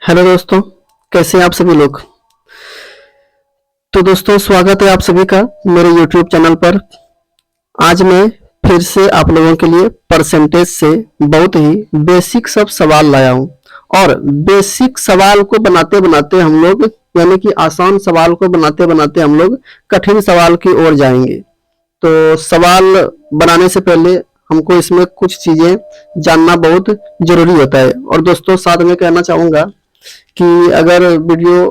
Hello दोस्तों, कैसे हैं आप सभी लोग। तो दोस्तों, स्वागत है आप सभी का मेरे यूट्यूब चैनल पर। आज मैं फिर से आप लोगों के लिए परसेंटेज से बहुत ही बेसिक सब सवाल लाया हूं। और बेसिक सवाल को बनाते बनाते हम लोग, यानी कि आसान सवाल को बनाते बनाते हम लोग कठिन सवाल की ओर जाएंगे। तो सवाल बनाने से पहले हमको इसमें कुछ चीजें जानना बहुत जरूरी होता है। और दोस्तों, साथ में कहना चाहूंगा कि अगर वीडियो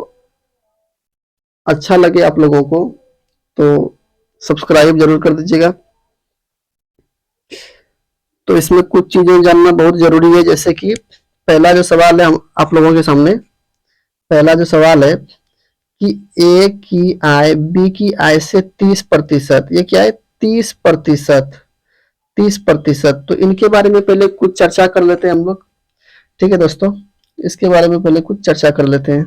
अच्छा लगे आप लोगों को तो सब्सक्राइब जरूर कर दीजिएगा। तो इसमें कुछ चीजें जानना बहुत जरूरी है, जैसे कि पहला जो सवाल है हम आप लोगों के सामने, पहला जो सवाल है कि ए की आय बी की आय से 30%, ये क्या है 30%, 30%। तो इनके बारे में पहले कुछ चर्चा कर लेते हैं हम लोग। ठीक है दोस्तों, इसके बारे में पहले कुछ चर्चा कर लेते हैं।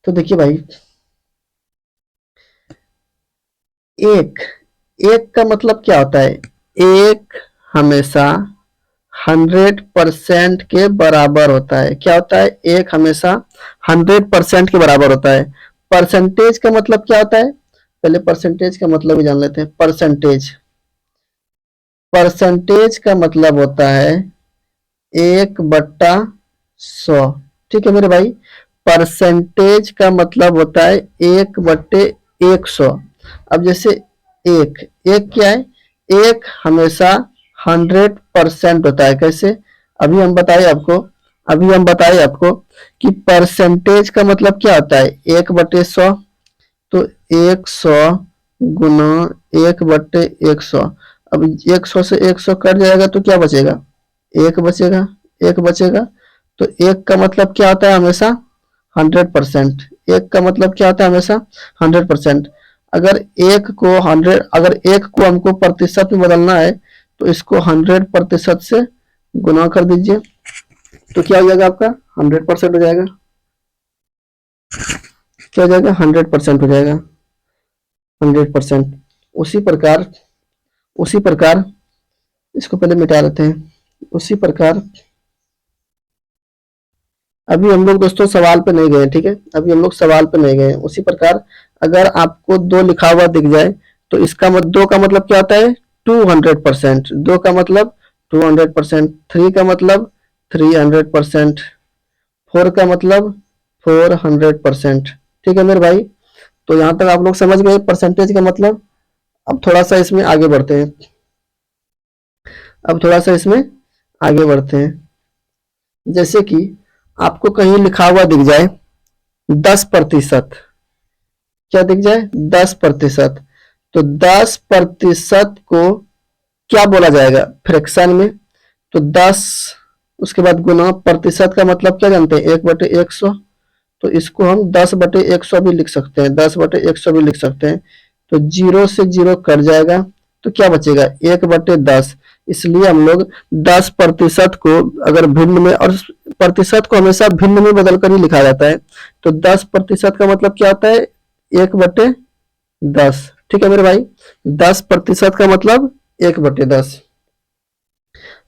तो देखिए भाई, एक एक का मतलब क्या होता है। एक हमेशा 100% के बराबर होता है। क्या होता है, एक हमेशा 100% के बराबर होता है। परसेंटेज का मतलब क्या होता है, पहले परसेंटेज का मतलब ही जान लेते हैं। परसेंटेज परसेंटेज का मतलब होता है 1/100। ठीक है मेरे भाई, परसेंटेज का मतलब होता है 1/100। अब जैसे एक एक क्या है, एक हमेशा 100% होता है। कैसे, अभी हम बताए आपको अभी हम बताए आपको कि परसेंटेज का मतलब क्या होता है 1/100। तो 100 गुना 1/100। अब 100 से 100 कट जाएगा तो क्या बचेगा, एक बचेगा, एक बचेगा। तो एक का मतलब क्या होता है हमेशा 100%। एक का मतलब क्या होता है हमेशा 100%। अगर एक को हमको प्रतिशत में बदलना है तो इसको 100% से गुना कर दीजिए, तो क्या हो जाएगा आपका 100% हो जाएगा। क्या हो जाएगा, 100% हो जाएगा, 100%। उसी प्रकार उसी प्रकार इसको पहले मिटा लेते हैं। उसी प्रकार अभी हम लोग दोस्तों सवाल पे नहीं गए, ठीक है, अभी हम लोग सवाल पे नहीं गए। उसी प्रकार अगर आपको दो लिखा हुआ दिख जाए तो इसका दो का मतलब क्या होता है 200%। दो का मतलब 200%। थ्री का मतलब 300%। फोर का मतलब 400%। ठीक है मेरे भाई, तो यहाँ तक आप लोग समझ गए परसेंटेज का मतलब। अब थोड़ा सा इसमें आगे बढ़ते हैं अब थोड़ा सा इसमें आगे बढ़ते हैं। जैसे कि आपको कहीं लिखा हुआ दिख जाए 10%, क्या दिख जाए 10%, तो 10% को क्या बोला जाएगा फ्रैक्शन में। तो 10, उसके बाद गुना, प्रतिशत का मतलब क्या जानते हैं 1/100। तो इसको हम 10/100 भी लिख सकते हैं, 10/100 भी लिख सकते हैं। तो जीरो से जीरो कट जाएगा तो क्या बचेगा 1/10। इसलिए हम लोग 10% को अगर भिन्न में, और प्रतिशत को हमेशा भिन्न में बदल कर ही लिखा जाता है। तो 10% का मतलब क्या होता है 1/10। ठीक है मेरे भाई, 10% का मतलब 1/10।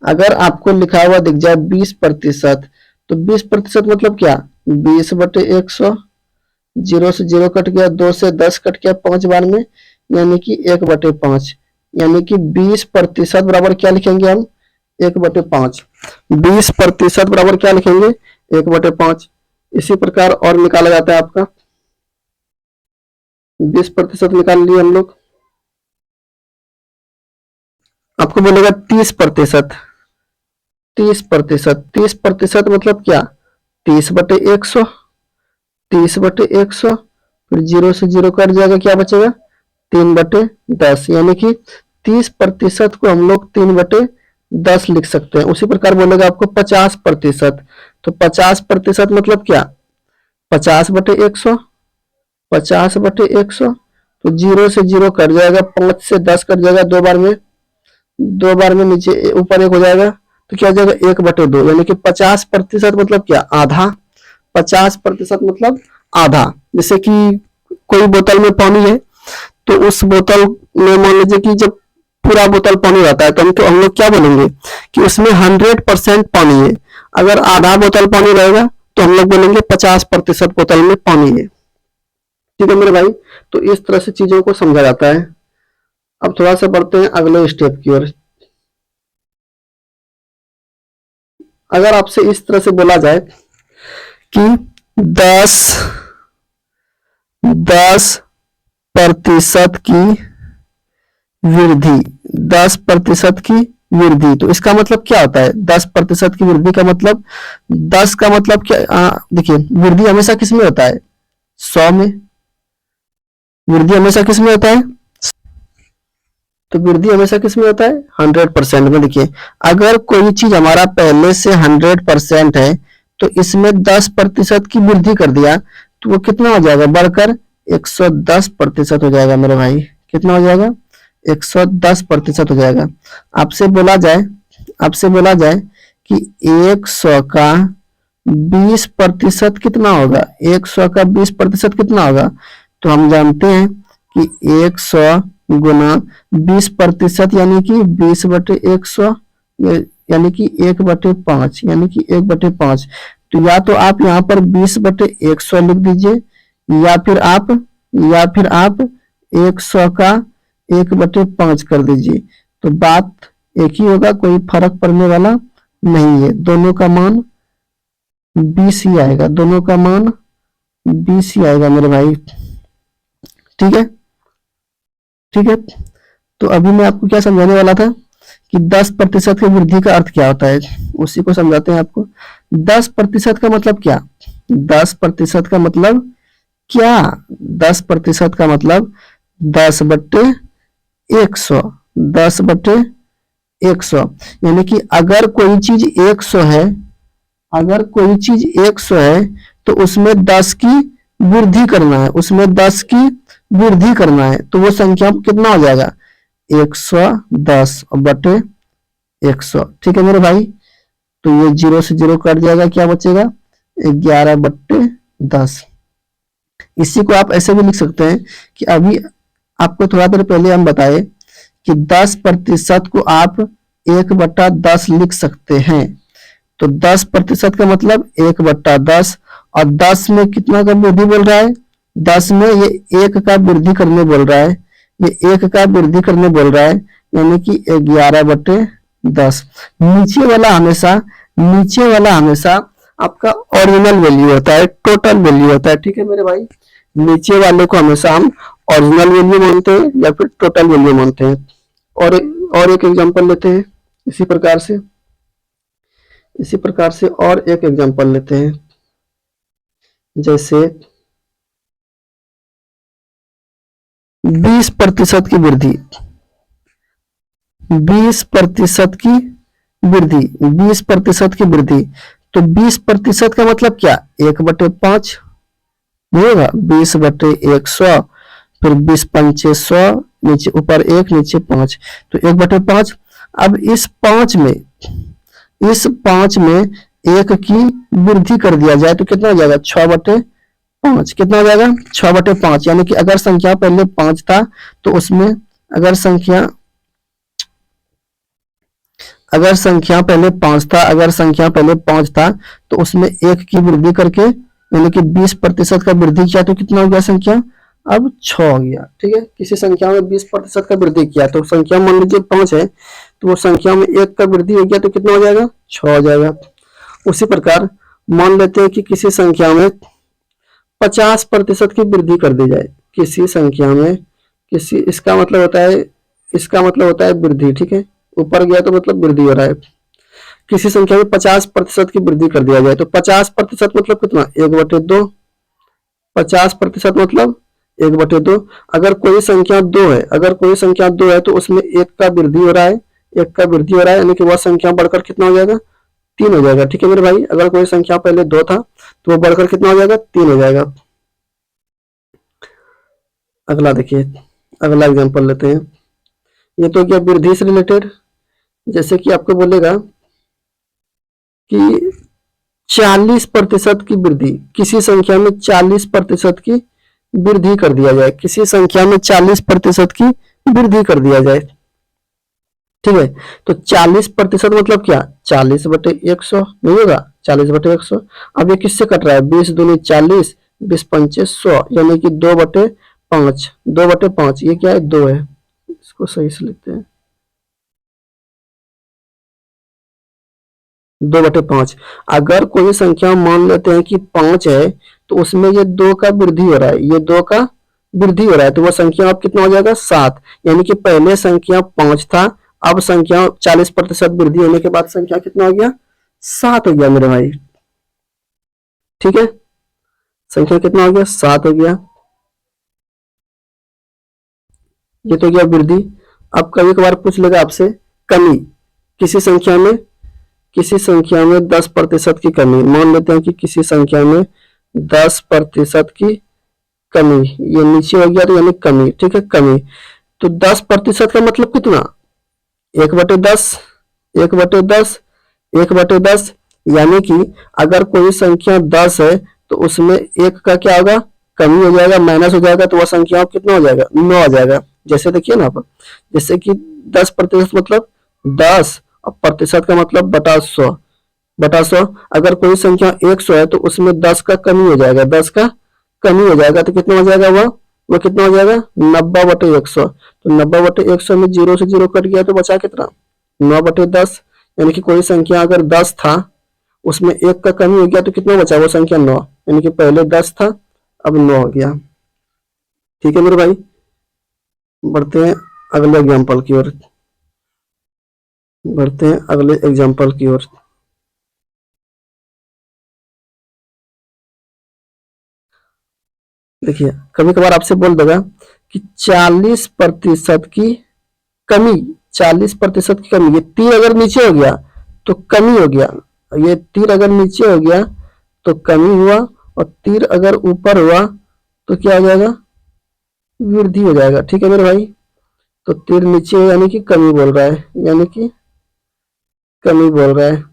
अगर आपको लिखा हुआ दिख जाए 20%, तो 20% मतलब क्या 20/100। जीरो से जीरो कट गया, 2 से 10 कट गया 5 बार में, यानी कि 1/5। यानी कि 20% बराबर क्या लिखेंगे हम 1/5। 20% बराबर क्या लिखेंगे 1/5। इसी प्रकार और निकाला जाता है आपका 20% निकाल लिए हम लोग। आपको बोलेगा 30%। 30%, 30% मतलब क्या 30/100। 30/100, फिर जीरो से जीरो कट जाएगा, क्या बचेगा 3/10। यानी कि 30% को हम लोग 3/10 लिख सकते हैं। उसी प्रकार बोलेगा आपको 50%। तो 50% मतलब क्या 50/100। 50/100, तो जीरो से जीरो कट जाएगा, 5 से 10 कट जाएगा, दो बार में नीचे ऊपर एक हो जाएगा, तो क्या हो जाएगा 1/2। यानी कि 50% मतलब क्या आधा। 50% मतलब आधा। जैसे कि कोई बोतल में पानी है, तो उस बोतल में मान लीजिए कि जब पूरा बोतल पानी रहता है तो हम लोग क्या बोलेंगे कि उसमें 100% पानी है। अगर आधा बोतल पानी रहेगा तो हम लोग बोलेंगे 50% बोतल में पानी है। ठीक है मेरे भाई, तो इस तरह से चीजों को समझा जाता है। अब थोड़ा सा बढ़ते हैं अगले स्टेप की ओर। अगर आपसे इस तरह से बोला जाए कि 10 प्रतिशत की वृद्धि, 10% की वृद्धि, तो इसका मतलब क्या होता है? 10% की वृद्धि का मतलब, 10 का मतलब क्या, देखिए वृद्धि हमेशा किस में होता है? 100 में। वृद्धि हमेशा किस में होता है? तो वृद्धि हमेशा किस में होता है? 100% में। देखिए अगर कोई चीज हमारा पहले से 100% है तो इसमें 10% की वृद्धि कर दिया तो वो कितना हो जाएगा? बढ़कर 110% हो जाएगा मेरे भाई। कितना हो जाएगा? 110% हो जाएगा। आपसे बोला जाए आपसे बोला जाए कि 100 का 20% कितना होगा? 100 का 20% कितना होगा? तो हम जानते हैं कि 100 गुना 20% यानी कि 20/100, यानी कि 1/5, यानी कि 1/5। तो या तो आप यहाँ पर 20/100 लिख दीजिए, या फिर आप 100 का 1/5 कर दीजिए। तो बात एक ही होगा, कोई फर्क पड़ने वाला नहीं है। दोनों का मान 20 ही आएगा, दोनों का मान 20 ही आएगा मेरे भाई। ठीक है, ठीक है। तो अभी मैं आपको क्या समझाने वाला था कि 10% की वृद्धि का अर्थ क्या होता है, उसी को समझाते हैं आपको। 10% का मतलब क्या? 10% का मतलब क्या? 10% का मतलब 10/100, 10/100। यानी कि अगर कोई चीज 100 है, अगर कोई चीज 100 है तो उसमें 10 की वृद्धि करना है, उसमें 10 की वृद्धि करना है, तो वो संख्या कितना हो जाएगा? 110/100। ठीक है मेरे भाई, तो ये 0 से 0 कट जाएगा, क्या बचेगा? 11/10। इसी को आप ऐसे भी लिख सकते हैं कि अभी आपको थोड़ा देर पहले हम बताए कि 10% को आप 1/10 लिख सकते हैं। तो 10% का मतलब 1/10, और 10 में कितना का वृद्धि बोल रहा है? 10 में ये 1 का वृद्धि करने बोल रहा है, ये 1 का वृद्धि करने बोल रहा है, यानी कि 11/10। नीचे वाला हमेशा आपका ओरिजिनल वैल्यू होता है, टोटल वैल्यू होता है। ठीक है मेरे भाई, नीचे वाले को हमेशा हम ओरिजिनल वैल्यू मानते हैं या फिर टोटल वैल्यू मानते हैं। और एक एग्जांपल लेते हैं इसी प्रकार से और एक एग्जांपल लेते हैं। जैसे 20% की वृद्धि, 20% की वृद्धि, 20% की वृद्धि, तो 20% का मतलब क्या? 1/5 नहीं होगा? 20/100, फिर 20×5 100, नीचे ऊपर 1 नीचे 5, तो 1/5। अब इस 5 में 1 की वृद्धि कर दिया जाए तो कितना हो जाएगा? 6/5। कितना हो जाएगा? 6/5। यानी कि अगर संख्या पहले 5 था तो उसमें, अगर संख्या पहले 5 था तो उसमें 1 की वृद्धि करके, यानी कि 20% का वृद्धि किया तो कितना हो गया संख्या? अब 6 हो गया। ठीक है, किसी संख्या में 20% का वृद्धि किया तो संख्या मान लीजिए 5 है, तो वो संख्या में 1 का वृद्धि हो गया तो कितना हो जाएगा? 6 हो जाएगा। उसी प्रकार मान लेते हैं कि किसी संख्या में 50% की वृद्धि कर दी जाए, किसी संख्या में, इसका मतलब होता है वृद्धि। ठीक है, ऊपर गया तो मतलब वृद्धि हो रहा है। किसी संख्या में 50% की वृद्धि कर दिया जाए तो 50% मतलब कितना? 1/2। 50% मतलब 1/2। अगर कोई संख्या 2 है, तो उसमें 1 का वृद्धि हो रहा है, यानी कि वह संख्या बढ़कर कितना हो जाएगा? 3 हो जाएगा। ठीक है मेरे भाई, अगर कोई संख्या पहले 2 था तो वो बढ़कर कितना हो जाएगा? 3 हो जाएगा। अगला देखिए, अगला एग्जांपल लेते हैं। ये तो क्या वृद्धि से रिलेटेड। जैसे कि आपको बोलेगा कि 40% की वृद्धि, किसी संख्या में 40% की वृद्धि कर दिया जाए, किसी संख्या में 40% की वृद्धि कर दिया जाए। ठीक है, तो 40% मतलब क्या, 40/100 नहीं होगा, 40/100। अब ये किससे कट रहा है, 20 दूनी 40, 20 पंचे 100, यानी कि 2/5, 2/5, ये क्या है, 2 है, इसको सही से लिखते हैं, 2/5। अगर कोई संख्या मान लेते हैं कि 5 है, तो उसमें ये 2 का वृद्धि हो रहा है, ये 2 का वृद्धि हो रहा है, तो वह संख्या अब कितना हो जाएगा, 7। यानी कि पहले संख्या 5 था, अब संख्या 40% वृद्धि होने के बाद संख्या कितना हो गया, 7 हो गया मेरे भाई। ठीक है, संख्या कितना हो गया, 7 हो गया, ये तो गया वृद्धि। अब कभी कभार पूछ लेगा आपसे कमी, किसी संख्या में, किसी संख्या में 10% की कमी, मान लेते हैं कि किसी संख्या में 10% की कमी, ये नीचे हो गया तो यानी कमी। ठीक है, कमी, तो 10% का मतलब कितना, 1/10, 1/10, 1/10, यानी कि अगर कोई संख्या 10 है तो उसमें एक का क्या होगा, कमी हो जाएगा, माइनस हो जाएगा, तो वह संख्या कितना हो जाएगा, 9 आ जाएगा। जैसे देखिए ना आप, जैसे कि 10% मतलब 10, और प्रतिशत का मतलब बटा 100। अगर कोई संख्या 100 है तो उसमें 10 का कमी हो जाएगा, 10 का कमी हो जाएगा, तो कितना हो जाएगा वह कितना हो जाएगा, 90/100। तो 90/100 में 0 से 0 कट गया तो बचा कितना, 9/10। यानी कि कोई संख्या अगर 10 था, उसमें एक का कमी हो गया तो कितना बचा, वो संख्या 9, यानी कि पहले 10 था, अब 9 हो गया। ठीक है मेरे भाई, बढ़ते हैं अगले एग्जाम्पल की ओर, बढ़ते हैं अगले एग्जाम्पल की ओर। देखिए, कभी कभार आपसे बोल देगा कि 40% की कमी, 40% की कमी, ये तीर अगर नीचे हो गया तो कमी हो गया, ये तीर अगर नीचे हो गया तो कमी हुआ, और तीर अगर ऊपर हुआ तो क्या हो जाएगा, वृद्धि हो जाएगा। ठीक है मेरे भाई, तो तीर नीचे है यानी कि कमी बोल रहा है, यानी कि कमी बोल रहा है।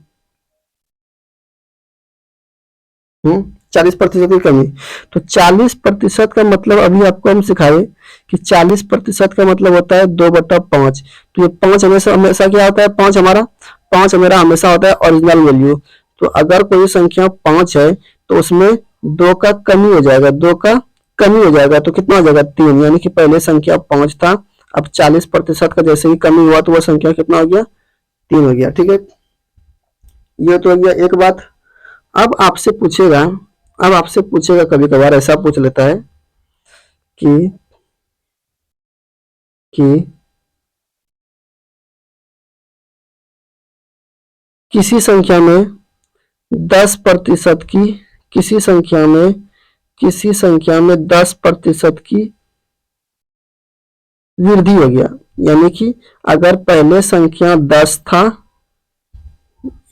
40% की कमी, तो 40% का मतलब अभी आपको हम सिखाए कि 40% का मतलब होता है 2/5। तो ये 5 हमेशा हमेशा क्या होता है, 5 हमारा, 5 हमारा हमेशा होता है ओरिजिनल वैल्यू। तो अगर कोई संख्या 5 है तो उसमें 2 का कमी हो जाएगा, 2 का कमी हो जाएगा, तो कितना हो जाएगा, 3। यानी कि पहले संख्या 5 था, अब 40% का जैसे ही कमी हुआ तो वह संख्या कितना हो गया, 3 हो गया। ठीक है, ये तो हो गया एक बात। अब आपसे पूछेगा, अब आपसे पूछेगा, कभी कभार ऐसा पूछ लेता है कि कि किसी संख्या में 10% की, किसी संख्या में, किसी संख्या में 10% की वृद्धि हो गया। यानी कि अगर पहले संख्या 10 था,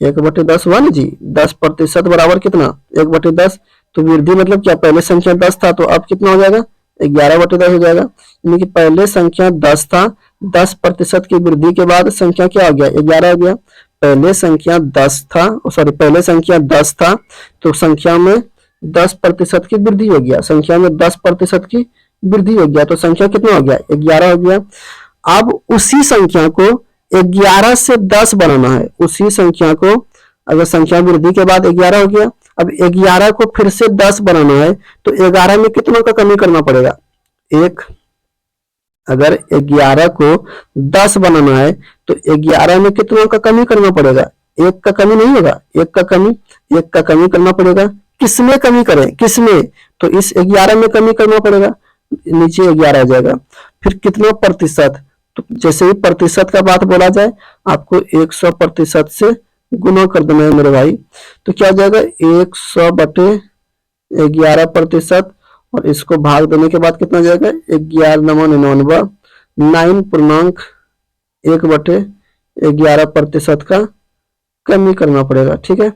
1/10 हुआ ना जी, 10% बराबर कितना, 1/10। तो वृद्धि मतलब क्या, पहले संख्या 10 था तो अब कितना हो जाएगा, 11/10 हो जाएगा। यानी कि पहले संख्या 10 था, 10% की वृद्धि के बाद संख्या क्या हो गया, 11 हो गया। पहले संख्या 10 था, सॉरी, पहले संख्या 10 था, तो संख्या में 10% की वृद्धि हो गया, संख्या में 10% की वृद्धि हो गया, तो संख्या कितना हो गया, 11 हो गया। अब उसी संख्या को 11 से 10 बनाना है, उसी संख्या को, अगर संख्या वृद्धि के बाद 11 हो गया, अब 11 को फिर से 10 बनाना है, तो 11 में कितनों का कमी करना पड़ेगा, एक। अगर 11 को 10 बनाना है तो 11 में कितनों का कमी करना पड़ेगा, एक का कमी नहीं होगा, एक का कमी, एक का कमी करना पड़ेगा। किसमें कमी करें, किसमें, तो इस 11 में कमी करना पड़ेगा, नीचे 11 आ जाएगा। फिर कितना प्रतिशत, तो जैसे ही प्रतिशत का बात बोला जाए, आपको 100% से गुना कर देना है मेरे भाई। तो क्या हो जाएगा, 100/11%, और इसको भाग देने के बाद कितना जाएगा, 11×99, 9.1/11% का कमी करना पड़ेगा। ठीक है,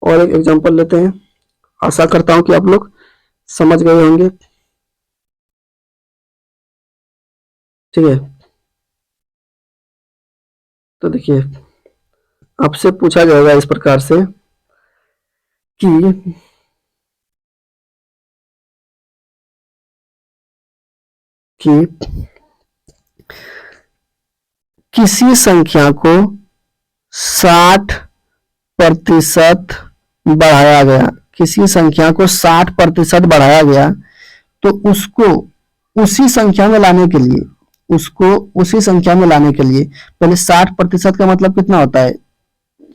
और एक एग्जांपल लेते हैं, आशा करता हूं कि आप लोग समझ गए होंगे। ठीक है, तो देखिए, आपसे पूछा जाएगा इस प्रकार से कि कि किसी संख्या को 60% बढ़ाया गया, किसी संख्या को 60% बढ़ाया गया, तो उसको उसी संख्या में लाने के लिए, उसको उसी संख्या में लाने के लिए पहले 60% का मतलब कितना होता है,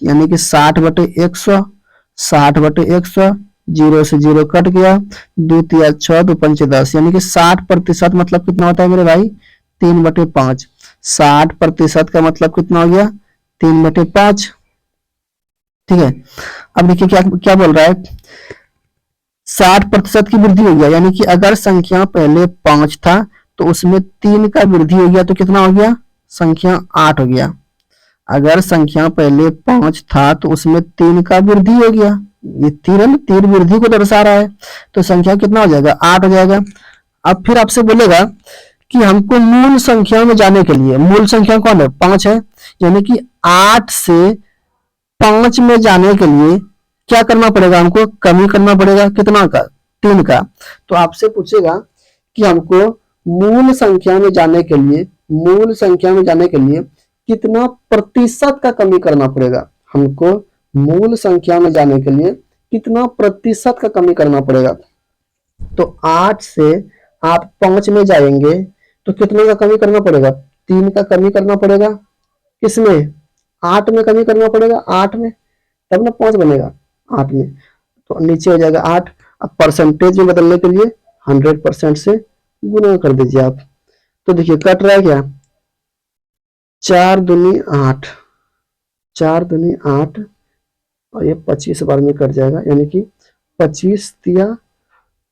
यानी कि 60/100, 60/100, जीरो से जीरो कट गया, दो तिया 6, दो पंचे 10, यानी कि 60% मतलब कितना होता है मेरे भाई, 3/5। 60% का मतलब कितना हो गया, 3/5। ठीक है, अब देखिए क्या क्या बोल रहा है, 60% की वृद्धि हो गया, यानी कि अगर संख्या पहले 5 था तो उसमें 3 का वृद्धि हो गया तो कितना हो गया, संख्या 8 हो गया। अगर संख्या पहले 5 था तो उसमें 3 का वृद्धि हो गया, ये 3 वृद्धि को दर्शा रहा है, तो संख्या कितना हो जाएगा, 8 हो जाएगा। अब फिर आपसे बोलेगा कि हमको मूल संख्या में जाने के लिए, मूल संख्या कौन है, 5 है, यानी कि 8 से 5 में जाने के लिए क्या करना पड़ेगा, हमको कमी करना पड़ेगा, कितना का, 3 का। तो आपसे पूछेगा कि हमको मूल संख्या में जाने के लिए, मूल संख्या में जाने के लिए कितना प्रतिशत का कमी करना पड़ेगा, हमको मूल संख्या में जाने के लिए कितना प्रतिशत का कमी करना पड़ेगा। तो 8 से आप 5 में जाएंगे तो कितने का कमी करना पड़ेगा, 3 का कमी करना पड़ेगा, किसमें, 8 में कमी करना पड़ेगा, 8 में, तब ना 5 बनेगा, 8 में। तो नीचे हो जाएगा 8। अब परसेंटेज में बदलने के लिए 100% से गुना कर दीजिए आप, तो देखिए कट रहा है क्या, 4 दूनी 8, 4 दूनी 8, और ये 25 बार में कट जाएगा, यानी कि 25 तिया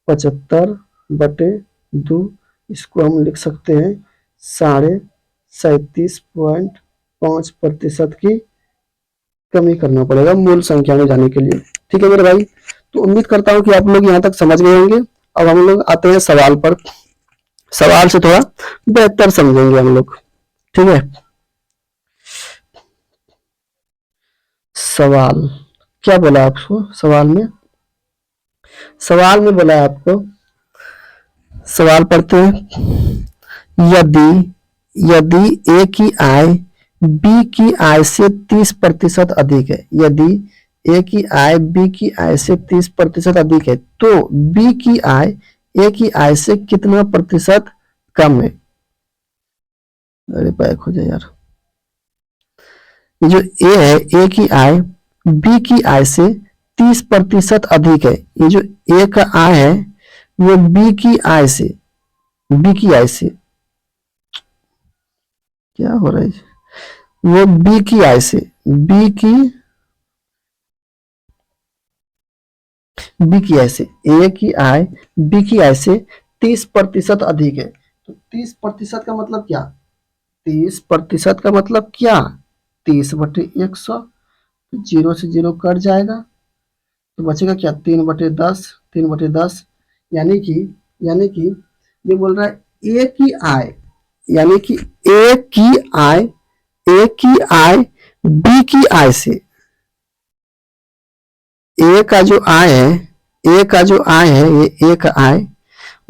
75/2, इसको हम लिख सकते हैं 37.5% की कमी करना पड़ेगा मूल संख्या में जाने के लिए। ठीक है मेरे भाई, तो उम्मीद करता हूँ कि आप लोग यहाँ तक समझ गए होंगे। अब हम लोग आते हैं सवाल पर, सवाल से थोड़ा बेहतर समझेंगे हम लोग। ठीक है, सवाल क्या बोला आपको, सवाल में, सवाल में बोला आपको, सवाल पढ़ते हैं, यदि यदि ए की आय बी की आय से 30% अधिक है, यदि ए की आय बी की आय से 30% अधिक है तो बी की आय ए की आय से कितना प्रतिशत कम है। अरे बैक हो जाए यार, ये जो ए है, ए की आय बी की आय से 30% अधिक है, ये जो ए का आय है वो बी की आय से, बी की आय से, क्या हो रहा है, वो बी की आय से, बी की आय से, ए की आय बी की आय से 30% अधिक है। तो 30% का मतलब क्या, 30% का मतलब क्या, 30/100, जीरो से जीरो कट जाएगा, तो बचेगा क्या, 3/10, 3/10, यानी कि ये बोल रहा है ए की आय, यानी कि ए की आय, ए की आय बी की आय से, ए का जो आय है, ए का जो आय है, ये ए का आय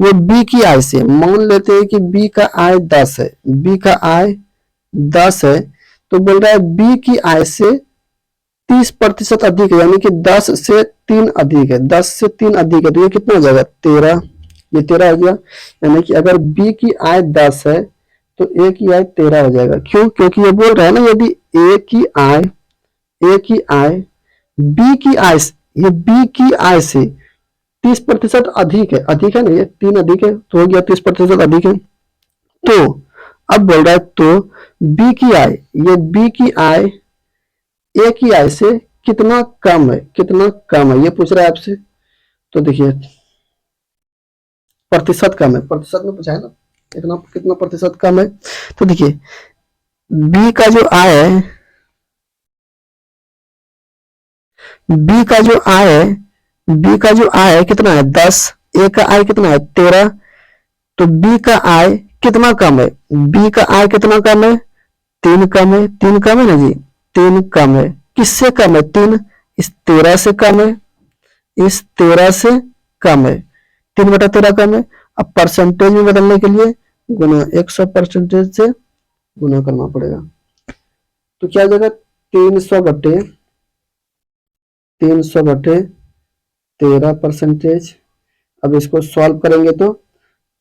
वो बी की आय से, मान लेते हैं कि बी का आय 10 है, बी का आय 10 है, तो बोल रहा है बी की आय से 30% अधिक है, यानी कि 10 से 3 अधिक है, 10 से 3 अधिक है, तो ये कितना हो जाएगा, 13, ये 13 हो गया। यानी कि अगर बी की आय 10 है तो ए की आय 13 हो जाएगा, क्यों, क्योंकि ये बोल रहा है ना, यदि ए की आय, ए की आय बी की आय, ये बी की आय से 30% अधिक है ना, ये 3 अधिक है तो हो गया 30% अधिक है। तो अब बोल रहा है तो बी की आय, ये बी की आय ए की आय से कितना कम है, कितना कम है ये पूछ रहा है आपसे। तो देखिए प्रतिशत कम है, प्रतिशत में पूछा है ना, कितना कितना प्रतिशत कम है। तो देखिए बी का जो आय है, बी का जो आय है, बी का जो आय है कितना है 10, ए का आय कितना है 13, तो बी का आय कितना कम है, बी का आय कितना कम है, 3 कम है, 3 कम है ना जी, 3 कम है, किससे कम है, 3, इस 13 से कम है। इस 13 से कम है, 3/13 कम है। अब परसेंटेज में बदलने के लिए गुना 100% से गुना करना पड़ेगा। तो क्या हो जाएगा, 300/13%। अब इसको सॉल्व करेंगे तो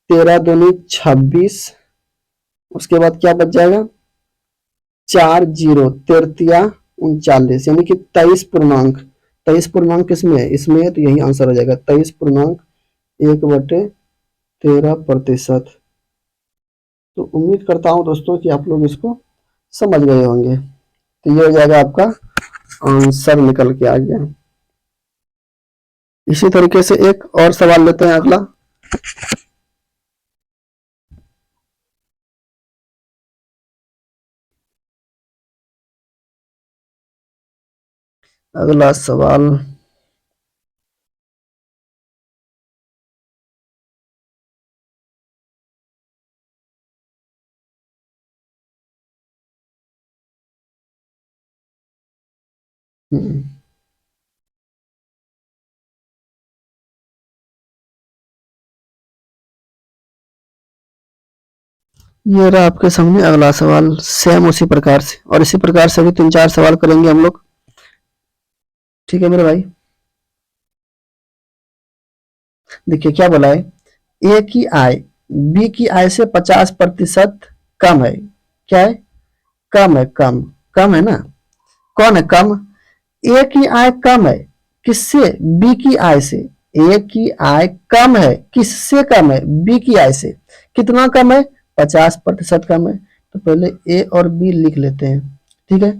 13 दूनी 26, उसके बाद क्या बच जाएगा, 40 तृतीया 39, यानी कि 23 पूर्णांक किसमें है, इसमें है, तो यही आंसर हो जाएगा 23.1/13%। तो उम्मीद करता हूं दोस्तों कि आप लोग इसको समझ गए होंगे। तो ये हो जाएगा आपका आंसर निकल के आ गया। इसी तरीके से एक और सवाल लेते हैं अगला। अगला सवाल, ये रहा आपके सामने अगला सवाल, सेम उसी प्रकार से, और इसी प्रकार से भी 3-4 सवाल करेंगे हम लोग। ठीक है मेरे भाई, देखिए क्या बोला है, ए की आय बी की आय से 50% कम है। क्या है, कम है, कम, कम है ना। कौन है कम, ए की आय कम है, किससे, बी की आय से। ए की आय कम है, किससे कम है, बी की आय से। कितना कम है, 50% कम है। तो पहले ए और बी लिख लेते हैं, ठीक है।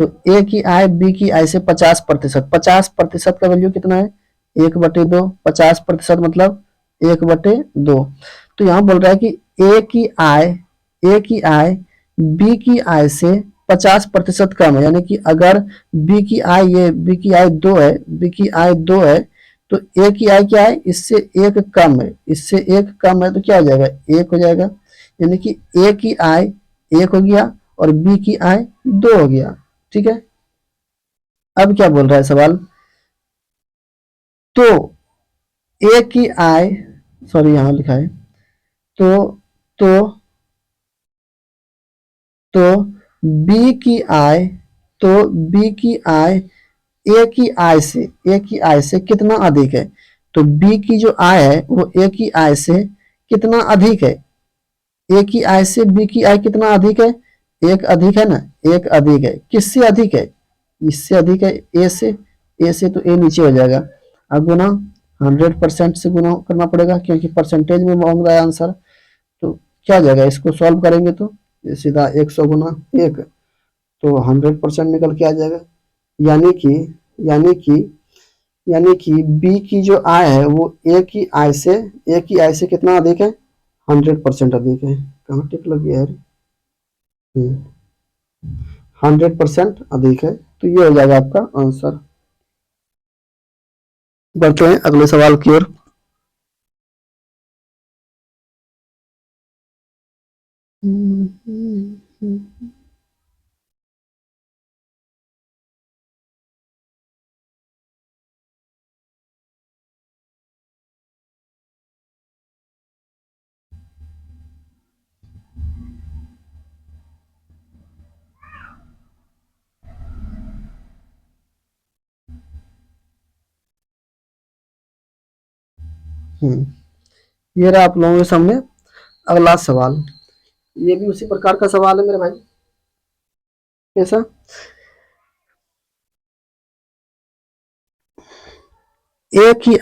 तो ए की आय बी की आय से 50%, 50% का वैल्यू कितना है, 1/2, 50% मतलब 1/2। तो यहाँ बोल रहा है कि ए की आय बी की आय से 50% कम है, यानी कि अगर बी की आय 2 है, बी की आय 2 है, तो ए की आय क्या है, इससे एक कम है, इससे एक कम है, तो क्या हो जाएगा, 1 हो जाएगा। यानी कि ए की आय 1 हो गया और बी की आय 2 हो गया, ठीक है। अब क्या बोल रहा है सवाल, तो ए की आय, सॉरी यहां लिखा है, तो तो तो बी की आय, तो बी की आय ए की आय से कितना अधिक है। तो बी की जो आय है वो ए की आय से कितना अधिक है, ए की आय से बी की आय कितना अधिक है, एक अधिक है ना, एक अधिक है, किससे अधिक है, इससे अधिक है, ए से। ए से तो ए नीचे हो जाएगा, अब गुना 100% से गुना करना पड़ेगा, क्योंकि परसेंटेज में मांग रहा है आंसर। तो क्या हो जाएगा, इसको सॉल्व करेंगे तो ये सीधा 100 गुना 1, तो 100% निकल के आ जाएगा। यानी कि यानी कि यानी कि बी की जो आय है वो ए की आय से कितना अधिक है, 100% अधिक है। कहाँ टिक लगी है यार, 100% अधिक है। तो ये हो जाएगा आपका आंसर। बढ़ते हैं अगले सवाल की ओर। ये रहा आप लोगों के सामने अगला सवाल, ये भी उसी प्रकार का सवाल है मेरे भाई। कैसा, ए की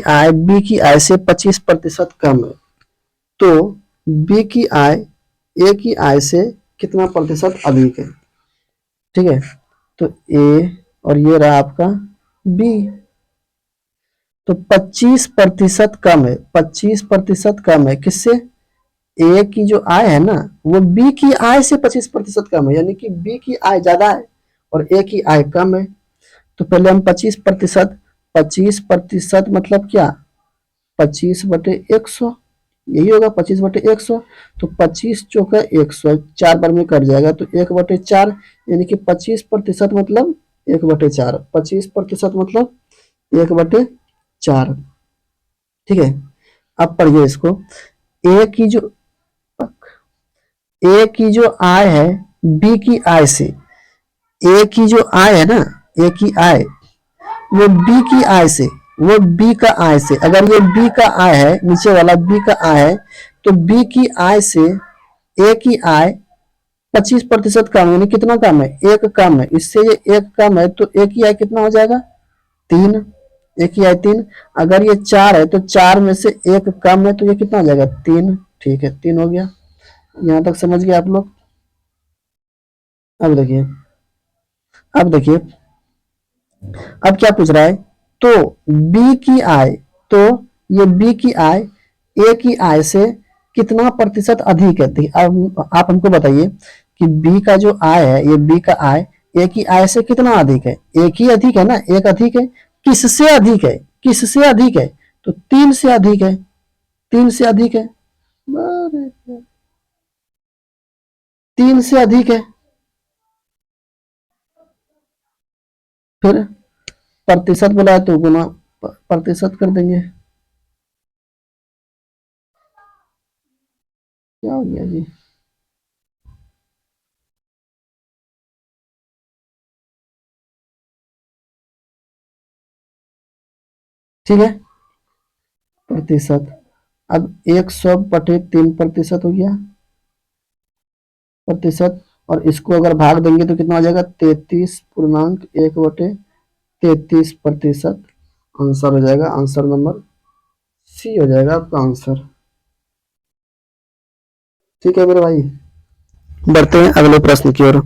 आय बी की आय से 25% कम है, तो बी की आय ए की आय से कितना प्रतिशत अधिक है, ठीक है। तो ए और ये रहा आपका बी, तो 25% कम है, 25% कम है किससे, ए की जो आय है ना वो बी की आय से 25% कम है, यानी कि बी की आय ज्यादा है और ए की आय कम है। तो पहले हम 25%, 25% मतलब क्या, 25/100, यही होगा 25/100। तो 25 चौका 100, 4 बार में कट जाएगा तो 1/4, यानी कि 25% मतलब 1/4, 25% मतलब 1/4। ठीक है, अब पढ़िए इसको। ए की जो ए की जो आय है बी की आय से, ए की जो आय है ना, ए की आय वो बी की आय से, वो बी का आय से, अगर ये बी का आय है, नीचे वाला बी का आय है, तो बी की आय से ए की आय 25% कम, यानी कितना कम है, एक कम है, इससे ये एक कम है, तो ए की आय कितना हो जाएगा, 3। ए की आय 3। अगर ये 4 है तो 4 में से एक कम है, तो ये कितना हो जाएगा, 3। ठीक है, 3 हो गया। यहाँ तक समझ गए आप लोग। अब देखिए, अब देखिए, अब क्या पूछ रहा है, तो बी की आय, तो ये बी की आय ए की आय से कितना प्रतिशत अधिक है। देखिए, अब आप हमको बताइए कि बी का जो आय है, ये बी का आय ए की आय से कितना अधिक है, एक ही अधिक है ना, एक अधिक है, किससे अधिक है, किससे अधिक है, तो 3 से अधिक है, 3 से अधिक है, 3 से अधिक है। फिर प्रतिशत बोला है तो गुना प्रतिशत कर देंगे। क्या हो गया जी, ठीक है, प्रतिशत। अब 100/3% हो गया प्रतिशत, और इसको अगर भाग देंगे तो कितना हो जाएगा, 33.1/33%। आंसर हो जाएगा, आंसर नंबर सी हो जाएगा आपका आंसर। ठीक है मेरे भाई, बढ़ते हैं अगले प्रश्न की ओर,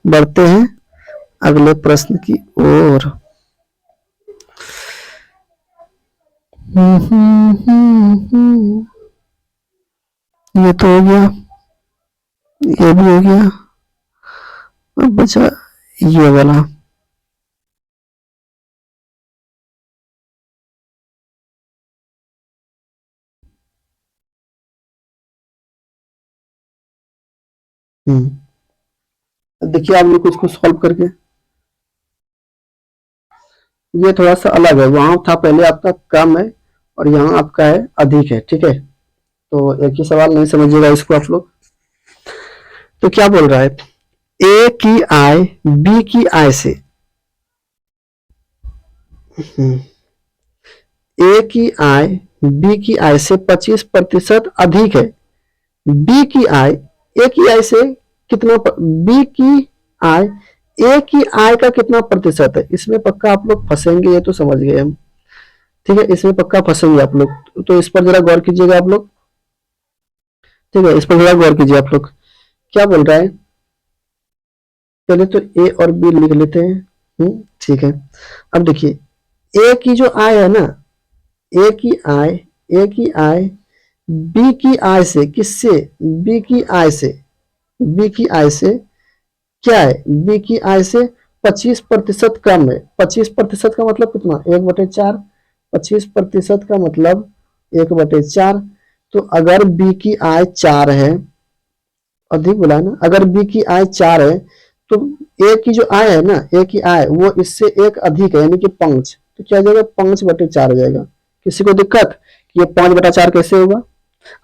बढ़ते हैं अगले प्रश्न की ओर। ये तो हो गया, ये भी हो गया, अब बचा ये वाला। देखिए आप लोग इसको सॉल्व करके, ये थोड़ा सा अलग है, वहां था पहले आपका कम है और यहाँ आपका है अधिक है। ठीक है, तो एक ही सवाल नहीं समझिएगा इसको आप लोग। तो क्या बोल रहा है, ए की आय बी की आय से, ए की आय बी की आय से 25% अधिक है, बी की आय ए की आय से कितना बी की आय ए की आय का कितना प्रतिशत है, इसमें पक्का आप लोग फंसेंगे, ये तो समझ गए हम। ठीक है, इसमें पक्का फंसेंगे आप लोग, तो इस पर जरा गौर कीजिएगा आप लोग। ठीक है, इस पर जरा गौर कीजिए आप लोग, क्या बोल रहा है। पहले तो ए और बी लिख लेते हैं। ठीक है, अब देखिए, ए की जो आय है ना, ए की आय, ए की आय बी की आय से, किससे, बी की आय से, बी की आय से क्या है, बी की आय से 25% कम है। 25% का मतलब कितना, 1/4, 25% का मतलब 1/4। तो अगर बी की आय 4 है, अधिक बोला है ना, अगर बी की आय 4 है, तो ए की जो आय है ना, ए की आय वो इससे एक अधिक है, यानी कि 5। तो क्या हो जाएगा, 5/4 हो जाएगा। किसी को दिक्कत, ये 5/4 कैसे होगा।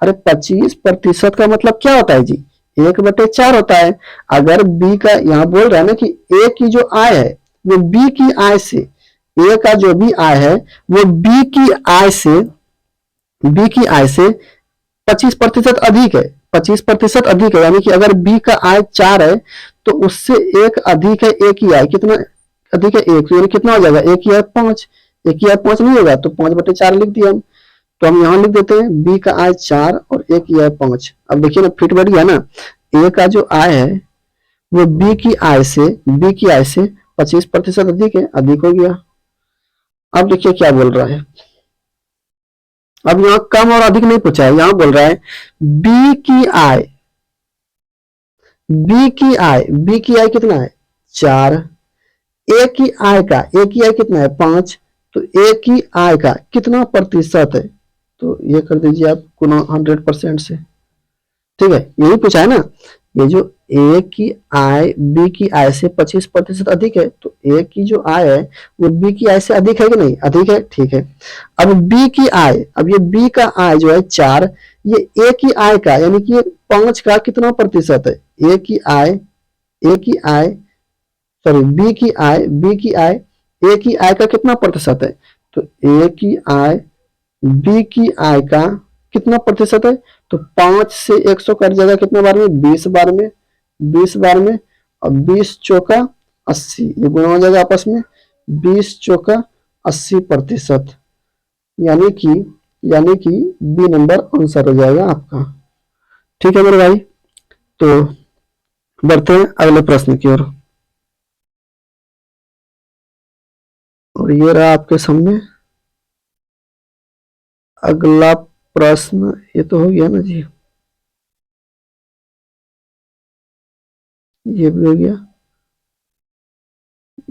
अरे 25% का मतलब क्या होता है जी, 1/4 होता है। अगर बी का, यहाँ बोल रहा है ना कि ए की जो आय है वो बी की आय से, ए का जो भी आय है वो बी की आय से, बी की आय से 25% अधिक है, 25% अधिक है, यानी कि अगर बी का आय 4 है तो उससे एक अधिक है ए की आय, कितना अधिक है, एक, यानी कितना हो जाएगा, ए की आय 5। ए की आय 5 नहीं होगा तो 5/4 लिख दिया हम। तो हम यहाँ लिख देते हैं बी का आय 4 और ए की आय 5। अब देखिए ना, फिट बैठ गया ना, ए का जो आय है वो बी की आय से, बी की आय से 25% अधिक है, अधिक हो गया। अब देखिए क्या बोल रहा है, अब यहाँ कम और अधिक नहीं पूछा है, यहाँ बोल रहा है बी की आय, बी की आय, बी की आय कितना है, 4, ए की आय का, ए की आय कितना है, 5, तो ए की आय का कितना प्रतिशत है, तो ये कर दीजिए आप गुना 100% से, ठीक है। यही पूछा है ना, ये जो ए की आय बी की आय से 25% अधिक है, तो ए की जो आय है वो बी की आय से अधिक है कि नहीं, अधिक है, ठीक है। अब बी की आय, अब ये बी का आय जो है 4, ये ए की आय का यानी कि 5 का कितना प्रतिशत है, ए की आय सॉरी बी की आय का कितना प्रतिशत है, तो ए की आय बी की आय का कितना प्रतिशत है, तो 5 से 100 कट जाएगा कितने बार में, 20 बार में, 20 बार में, और 20 चौका 80, ये गुणा हो जाएगा आपस में, 20 चौका 80%, यानी कि बी नंबर आंसर हो जाएगा आपका। ठीक है मेरे भाई, तो बढ़ते हैं अगले प्रश्न की ओर। और ये रहा आपके सामने अगला प्रश्न, ये तो हो गया ना जी, ये भी हो गया,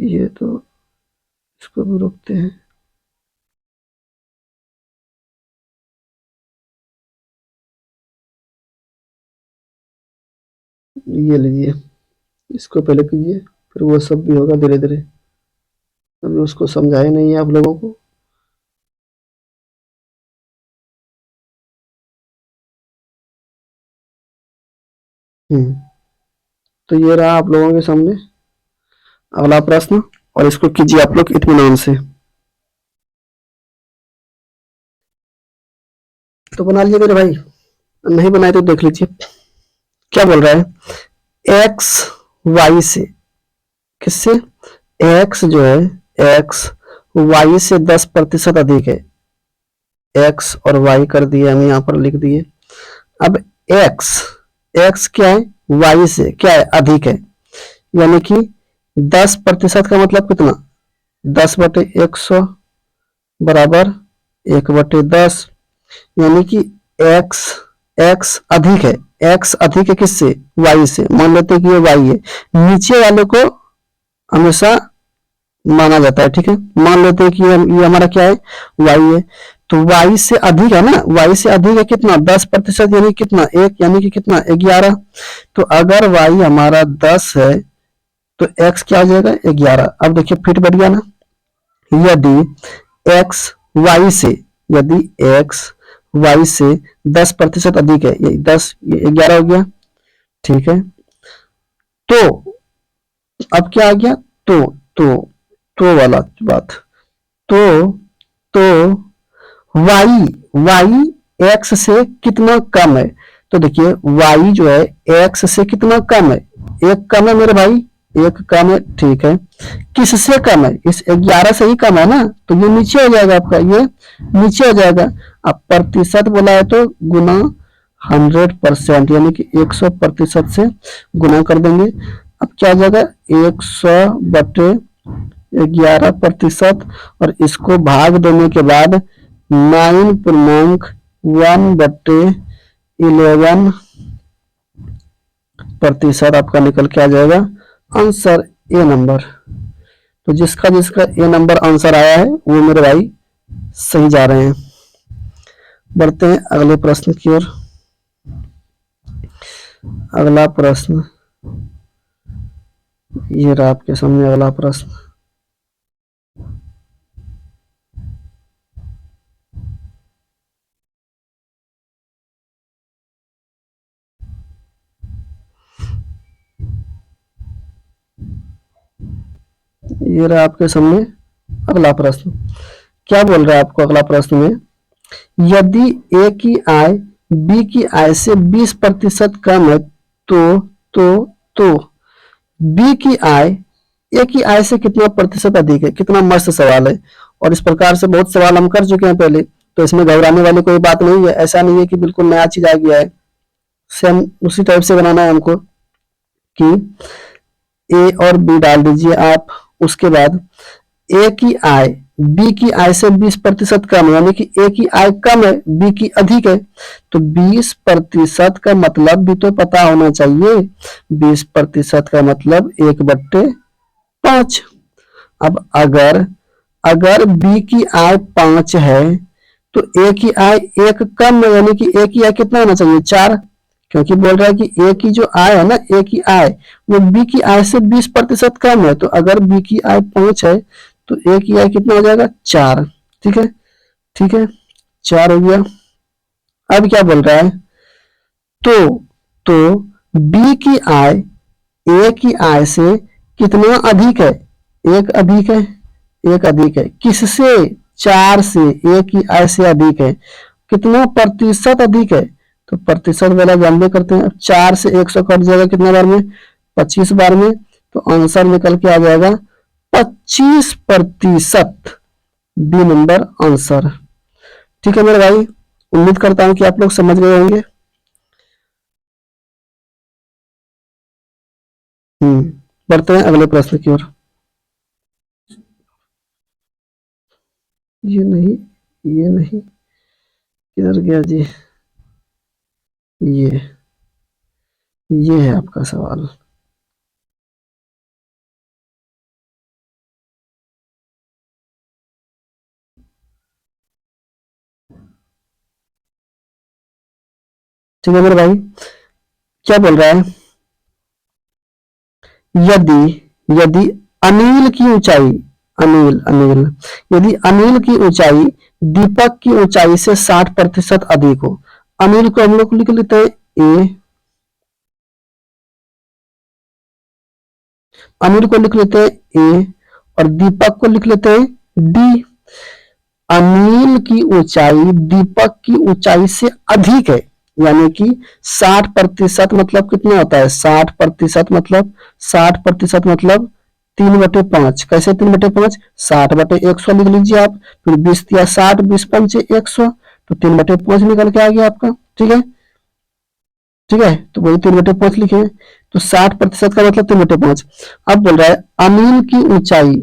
ये तो इसको भी रोकते हैं। ये लीजिए, इसको पहले कीजिए, फिर वो सब भी होगा धीरे धीरे, अभी उसको समझाया नहीं है आप लोगों को। तो ये रहा आप लोगों के सामने अगला प्रश्न, और इसको कीजिए आप लोग इत्मीनान से। तो बना लीजिए मेरे भाई, नहीं बनाए तो देख लीजिए क्या बोल रहा है, एक्स वाई से, किससे, एक्स जो है, एक्स वाई से 10% अधिक है, एक्स और वाई कर दिए हम यहाँ पर लिख दिए। अब एक्स, एक्स क्या है, वाई से क्या है, अधिक है, यानी कि 10% का मतलब कितना, 10/100 बराबर 1/10, यानी कि एक्स, एक्स अधिक है, एक्स अधिक है किससे, वाई से, मान लेते हैं कि ये वाई है, नीचे वाले को हमेशा माना जाता है, ठीक है, मान लेते हैं कि ये हमारा क्या है, वाई है, तो वाई से अधिक है ना, वाई से अधिक है कितना, 10%, यानी कितना, एक, यानी कि कितना, 11। तो अगर वाई हमारा 10 है तो एक्स क्या हो जाएगा, 11। अब देखिए फिट बढ़ गया ना, यदि एक्स वाई से, यदि एक्स वाई से 10% अधिक है, ये 10, ये 11 हो गया, ठीक है। तो अब क्या आ गया, तो तो तो वाला बात, तो तो वाई, वाई एक्स से कितना कम है, तो देखिए वाई जो है एक्स से कितना कम है, एक कम है मेरे भाई, एक कम है, ठीक है। किससे कम है, इस 11 से ही कम है ना, तो ये नीचे हो जाएगा आपका, ये नीचे हो जाएगा। अब प्रतिशत बोला है तो गुना 100%, यानी कि 100% से गुना कर देंगे। अब क्या हो जाएगा, 100/11%, और इसको भाग देने के बाद 9.1/11% आपका निकल के आ जाएगा आंसर, ए नंबर। तो जिसका जिसका ए नंबर आंसर आया है वो मेरे भाई सही जा रहे हैं। बढ़ते हैं अगले प्रश्न की ओर। अगला प्रश्न ये रहा आपके सामने अगला प्रश्न, ये रहा आपके सामने अगला प्रश्न। क्या बोल रहा है आपको अगला प्रश्न में, यदि ए की आय बी की आय से 20% कम है, तो बी की आय ए की आय से कितना प्रतिशत अधिक है, कितना मस्त सवाल है। और इस प्रकार से बहुत सवाल हम कर चुके हैं पहले, तो इसमें घबराने वाली कोई बात नहीं है, ऐसा नहीं है कि बिल्कुल नया चीज आ गया है। सेम उसी टाइप से बनाना है हमको कि ए और बी डाल दीजिए आप, उसके बाद ए की आय बी की आय से 20% कम है, यानी कि ए की आय कम है बी की अधिक है, तो 20% का मतलब भी तो पता होना चाहिए, 20% का मतलब 1/5। अब अगर अगर बी की आय 5 है तो ए की आय एक कम है, यानी कि ए की आय कितना होना चाहिए 4, क्योंकि बोल रहा है कि ए की जो आय है ना, ए की आय वो बी की आय से 20% कम है। तो अगर बी की आय 5 है तो ए की आय कितना हो जाएगा 4। ठीक है, ठीक है, 4 हो गया। अब क्या बोल रहा है, तो तो बी की आय ए की आय से कितना अधिक है, एक अधिक है, एक अधिक है किससे, 4 से, ए की आय से अधिक है, कितना प्रतिशत अधिक है, तो प्रतिशत वाला जानबे करते हैं। 4 से 100 कट जाएगा कितना बार में, 25 बार में, तो आंसर निकल के आ जाएगा 25%, बी नंबर आंसर। ठीक है मेरे भाई, उम्मीद करता हूं कि आप लोग समझ गए होंगे। बढ़ते हैं अगले प्रश्न की ओर। ये नहीं, ये नहीं, किधर गया जी, ये ये है आपका सवाल। ठीक है मेरे भाई, क्या बोल रहा है, यदि यदि अनिल की ऊंचाई, अनिल अनिल यदि अनिल की ऊंचाई दीपक की ऊंचाई से 60% अधिक हो। अनिल को हम लोग लिख लेते हैं ए, अनिल को लिख लेते हैं ए, और दीपक को लिख लेते हैं डी। अनिल की ऊंचाई दीपक की ऊंचाई से अधिक है, यानी कि 60% मतलब कितना होता है, 60% मतलब 60% मतलब 3/5। कैसे 3/5, 60/100 लिख लीजिए आप, फिर 20 या 60, 20×5 100, तो 3/5 निकल के आ गया आपका। ठीक है, ठीक है, तो वही 3/5 लिखे, तो 60% का मतलब 3/5। अब बोल रहा है अनिल की ऊंचाई,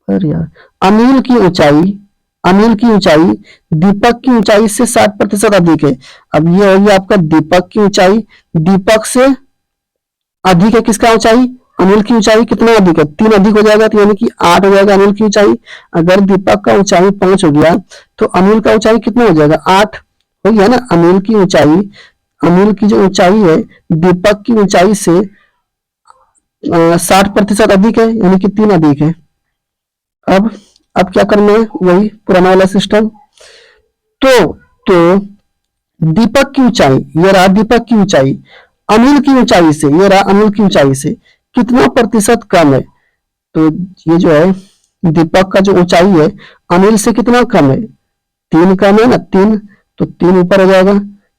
अरे यार, अनिल की ऊंचाई, अनिल की ऊंचाई दीपक की ऊंचाई से 60% अधिक है। अब ये हो गया आपका दीपक की ऊंचाई, दीपक से अधिक है किसका ऊंचाई, अनिल की ऊंचाई कितना अधिक है, 3 अधिक हो जाएगा, तो यानी कि 8 हो जाएगा अनिल की ऊंचाई। अगर दीपक का ऊंचाई 5 हो गया तो अनिल का ऊंचाई कितना हो जाएगा, 8 हो गया ना। अनिल की ऊंचाई, अनिल की जो ऊंचाई है दीपक की ऊंचाई से 60% अधिक है, यानी कि 3 अधिक है। अब अब क्या करना है, वही पुराना वाला सिस्टम। तो तो दीपक की ऊंचाई, ये रहा दीपक की ऊंचाई, अनिल की ऊंचाई से, ये रहा अनिल की ऊंचाई से कितना प्रतिशत कम है। तो ये जो है दीपक का जो ऊंचाई है अनिल से कितना कम है, 3 कम है ना, 3, तो 3 ऊपर हो जाएगा।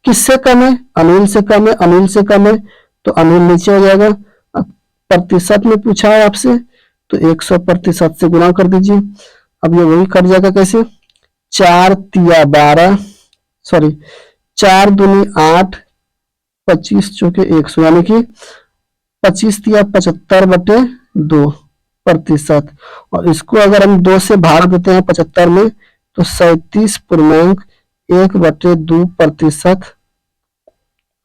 किससे कम है, अनिल से कम है, अनिल से कम है, तो अनिल नीचे हो जाएगा। अब प्रतिशत में पूछा है आपसे, तो 100% से गुणा कर दीजिए। अब ये वही कट जाएगा कैसे, 4×3 = 12, सॉरी 4×2 = 8, 25×4 = 100, यानी कि 25×75/2 और इसको अगर हम 2 से भाग देते हैं 75 में, तो 37.1/2%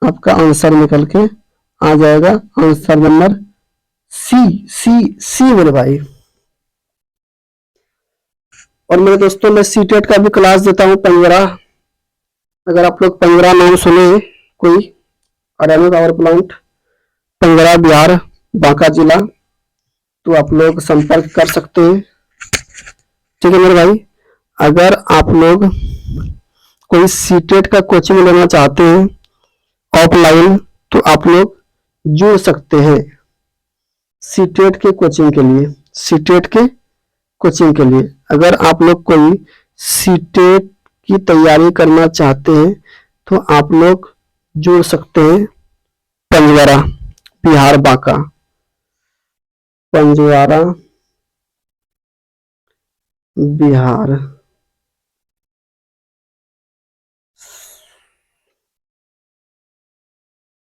आपका आंसर निकल के आ जाएगा। आंसर नंबर सी, सी सी मेरे भाई। और मेरे दोस्तों मैं सीटेट का भी क्लास देता हूँ 15, अगर आप लोग 15 नाम सुने कोई, अडानी पावर प्लांट 15 बिहार बांका जिला, तो आप लोग संपर्क कर सकते हैं। ठीक है मेरे भाई, अगर आप लोग कोई सीटेट का कोचिंग लेना चाहते हैं ऑफलाइन, तो आप लोग जुड़ सकते हैं सीटेट के कोचिंग के लिए, सीटेट के कोचिंग के लिए। अगर आप लोग कोई सीटेट की तैयारी करना चाहते हैं तो आप लोग जुड़ सकते हैं पंजवारा बिहार बांका, पंजवारा बिहार,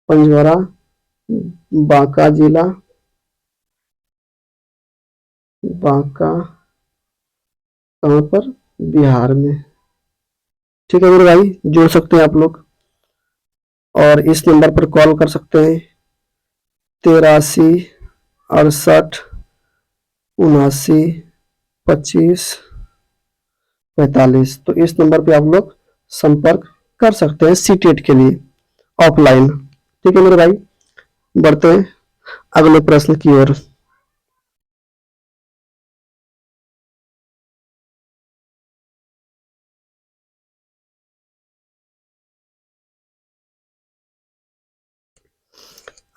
पंजवारा बांका जिला, बांका कहाँ पर, बिहार में। ठीक है मेरे भाई, जुड़ सकते हैं आप लोग, और इस नंबर पर कॉल कर सकते हैं 83 68 79 25 45। तो इस नंबर पे आप लोग संपर्क कर सकते हैं सीटेट के लिए ऑफलाइन। ठीक है मेरे भाई, बढ़ते हैं अगले प्रश्न की ओर।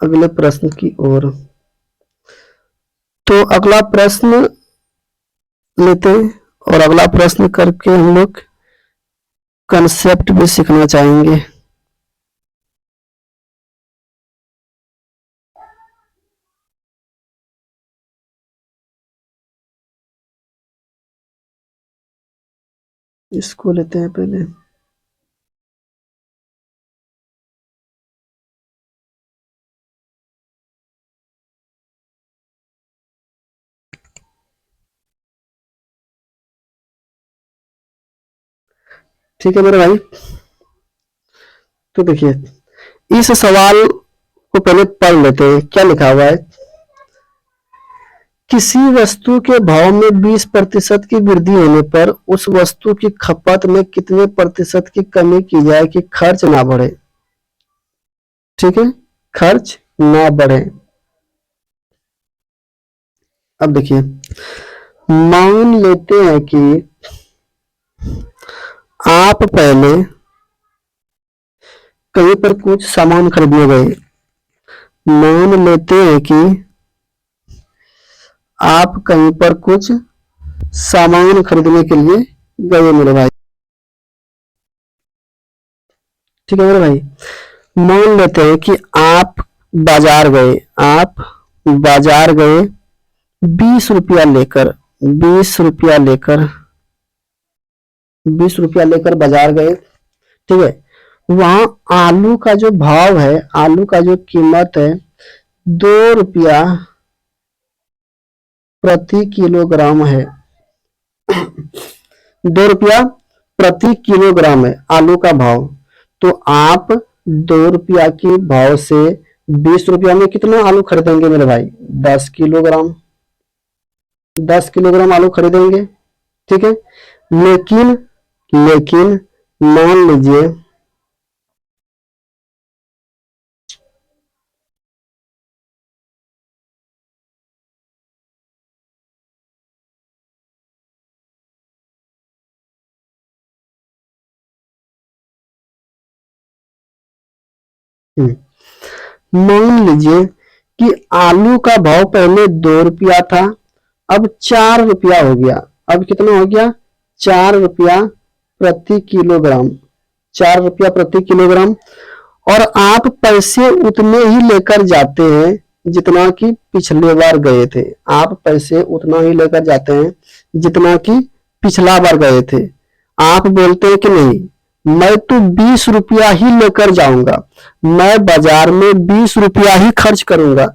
अगले प्रश्न की ओर, तो अगला प्रश्न लेते हैं और अगला प्रश्न करके हम लोग कंसेप्ट भी सीखना चाहेंगे। इसको लेते हैं पहले। ठीक है मेरे भाई, तो देखिए इस सवाल को पहले पढ़ लेते हैं। क्या लिखा हुआ है, किसी वस्तु के भाव में 20% की वृद्धि होने पर उस वस्तु की खपत में कितने प्रतिशत की कमी की जाए कि खर्च ना बढ़े। ठीक है, खर्च ना बढ़े। अब देखिए, मान लेते हैं कि आप पहले कहीं पर कुछ सामान खरीदने गए। मान लेते हैं कि आप कहीं पर कुछ सामान खरीदने के लिए गए मेरे भाई। ठीक है मेरे भाई, मान लेते हैं कि आप बाजार गए। आप बाजार गए 20 रुपया लेकर, 20 रुपया लेकर, 20 रुपया लेकर बाजार गए। ठीक है, वहां आलू का जो भाव है, आलू का जो कीमत है 2 रुपया प्रति किलोग्राम है। 2 रुपया प्रति किलोग्राम है आलू का भाव। तो आप 2 रुपया के भाव से 20 रुपया में कितना आलू खरीदेंगे मेरे भाई? 10 किलोग्राम। 10 किलोग्राम आलू खरीदेंगे। ठीक है, लेकिन लेकिन मान लीजिए मान लीजिए कि आलू का भाव पहले 2 रुपया था, अब 4 रुपया हो गया। अब कितना हो गया? 4 रुपया प्रति किलोग्राम। 4 रुपया प्रति किलोग्राम। और आप पैसे उतने ही लेकर जाते हैं जितना कि पिछले बार गए थे। आप पैसे उतना ही लेकर जाते हैं जितना कि पिछला बार गए थे। आप बोलते हैं कि नहीं, मैं तो 20 रुपया ही लेकर जाऊंगा, मैं बाजार में 20 रुपया ही खर्च करूंगा।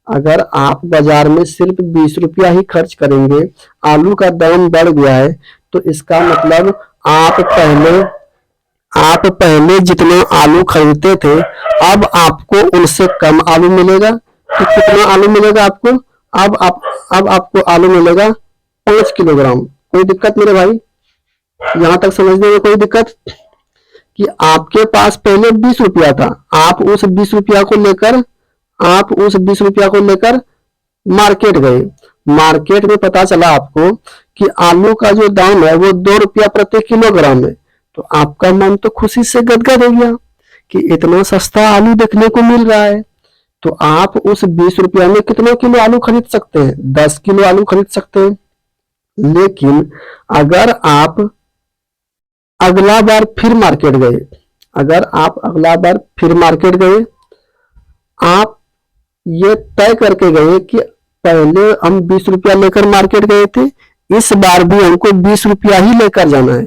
अगर आप बाजार में सिर्फ 20 रुपया ही खर्च करेंगे, आलू का दाम बढ़ गया है, तो इसका मतलब आप पहले जितना आलू खरीदते थे, अब आपको उनसे कम आलू मिलेगा। तो कितना आलू मिलेगा आपको? अब आपको आलू मिलेगा 5 किलोग्राम। कोई दिक्कत मेरे भाई? यहां तक समझने में कोई दिक्कत? कि आपके पास पहले 20 रुपया था, आप उस 20 रुपया को लेकर मार्केट गए। मार्केट में पता चला आपको कि आलू का जो दाम है वो 2 रुपया प्रति किलोग्राम है। तो आपका मन तो खुशी से गदगद हो गया कि इतना सस्ता आलू देखने को मिल रहा है। तो आप उस 20 रुपया में कितना किलो आलू खरीद सकते हैं? 10 किलो आलू खरीद सकते हैं। लेकिन अगर आप अगला बार फिर मार्केट गए, अगर आप अगला बार फिर मार्केट गए, आप ये तय करके गए कि पहले हम 20 रुपया लेकर मार्केट गए थे, इस बार भी हमको 20 रुपया ही लेकर जाना है।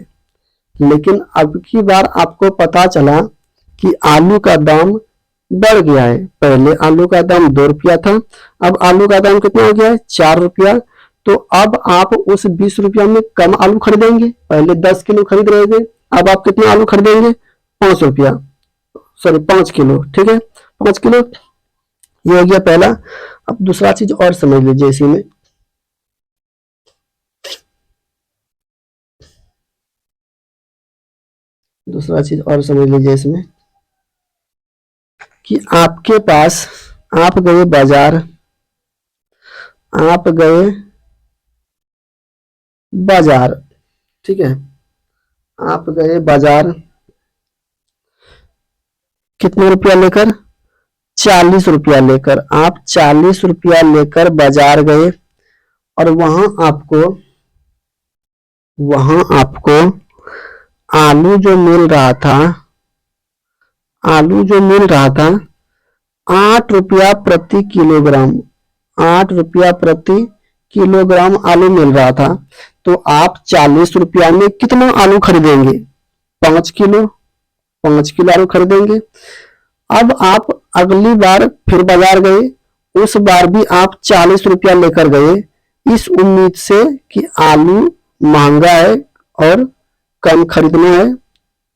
लेकिन अब की बार आपको पता चला कि आलू का दाम बढ़ गया है। पहले आलू का दाम 2 रुपया था, अब आलू का दाम कितना हो गया है? 4 रुपया। तो अब आप उस 20 रुपया में कम आलू खरीदेंगे। पहले 10 किलो खरीद रहे थे, अब आप कितना आलू खरीदेंगे? 5 रुपया, सॉरी 5 किलो। ठीक है, 5 किलो। ये हो गया पहला। अब दूसरा चीज और समझ लीजिए इसी में। दूसरा चीज और समझ लीजिए इसमें कि आपके पास, आप गए बाजार, आप गए बाजार, ठीक है, आप गए बाजार कितने रुपया लेकर, 40 रुपया लेकर। आप 40 रुपया लेकर बाजार गए और वहां आपको आलू जो मिल रहा था, आलू जो मिल रहा था 8 रुपया प्रति किलोग्राम, 8 रुपया प्रति किलोग्राम आलू मिल रहा था। तो आप 40 रुपया में कितना आलू खरीदेंगे, 5 किलो, 5 किलो आलू खरीदेंगे। अब आप अगली बार फिर बाजार गए, उस बार भी आप 40 रुपया लेकर गए, इस उम्मीद से कि आलू महंगा है और कम खरीदना है,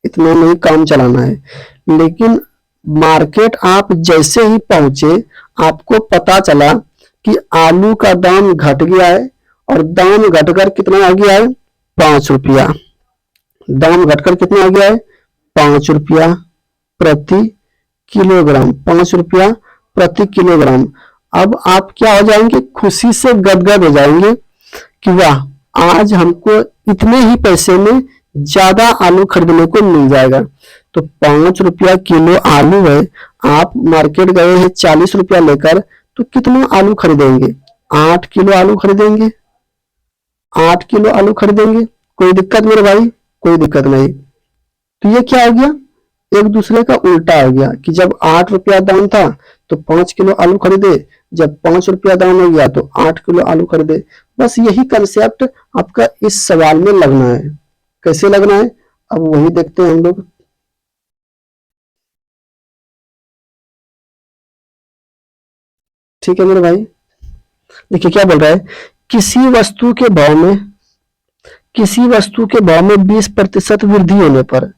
इतना नहीं काम चलाना है। लेकिन मार्केट आप जैसे ही पहुंचे, आपको पता चला कि आलू का दाम घट गया है और दाम घटकर कितना आ गया है, 5 रुपया। दाम घटकर कितना आ गया है, 5 रुपया प्रति किलोग्राम, 5 रुपया प्रति किलोग्राम। अब आप क्या हो जाएंगे, खुशी से गदगद हो जाएंगे कि वाह, आज हमको इतने ही पैसे में ज्यादा आलू खरीदने को मिल जाएगा। तो 5 रुपया किलो आलू है, आप मार्केट गए हैं 40 रुपया लेकर, तो कितना आलू खरीदेंगे, 8 किलो आलू खरीदेंगे, 8 किलो आलू खरीदेंगे। कोई दिक्कत मेरे भाई, कोई दिक्कत नहीं। तो ये क्या हो गया, एक दूसरे का उल्टा हो गया कि जब 8 रुपया दाम था तो 5 किलो आलू खरीदे, जब 5 रुपया दाम हो गया तो 8 किलो आलू खरीदे। बस यही कंसेप्ट आपका इस सवाल में लगना है। कैसे लगना है, अब वही देखते हैं हम लोग। ठीक है मेरे भाई, देखिए क्या बोल रहा है, किसी वस्तु के भाव में, किसी वस्तु के भाव में 20% वृद्धि होने पर,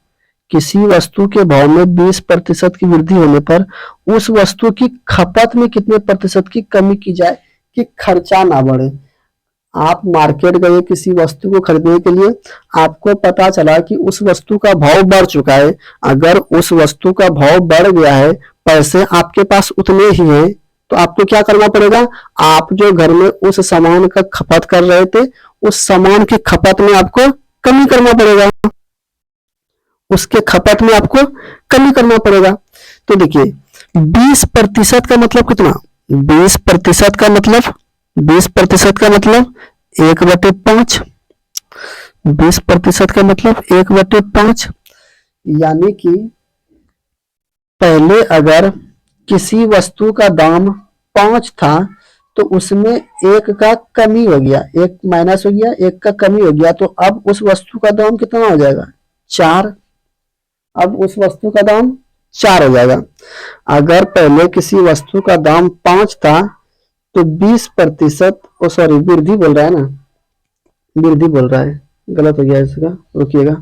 किसी वस्तु के भाव में 20% की वृद्धि होने पर उस वस्तु की खपत में कितने प्रतिशत की कमी की जाए कि खर्चा ना बढ़े। आप मार्केट गए किसी वस्तु को खरीदने के लिए, आपको पता चला कि उस वस्तु का भाव बढ़ चुका है। अगर उस वस्तु का भाव बढ़ गया है, पैसे आपके पास उतने ही हैं, तो आपको क्या करना पड़ेगा, आप जो घर में उस सामान का खपत कर रहे थे, उस सामान की खपत में आपको कमी करना पड़ेगा, उसके खपत में आपको कमी करना पड़ेगा। तो देखिए 20% का मतलब कितना, 20% का मतलब, 20% का मतलब 1/5, 20% का मतलब 1/5। यानी कि पहले अगर किसी वस्तु का दाम 5 था तो उसमें 1 का कमी हो गया, 1 माइनस हो गया, 1 का कमी हो गया, तो अब उस वस्तु का दाम कितना हो जाएगा, 4। अब उस वस्तु का दाम 4 हो जाएगा। अगर पहले किसी वस्तु का दाम 5 था तो 20%, ओ सॉरी वृद्धि बोल रहा है ना, वृद्धि बोल रहा है, गलत हो गया इसका, रुकिएगा।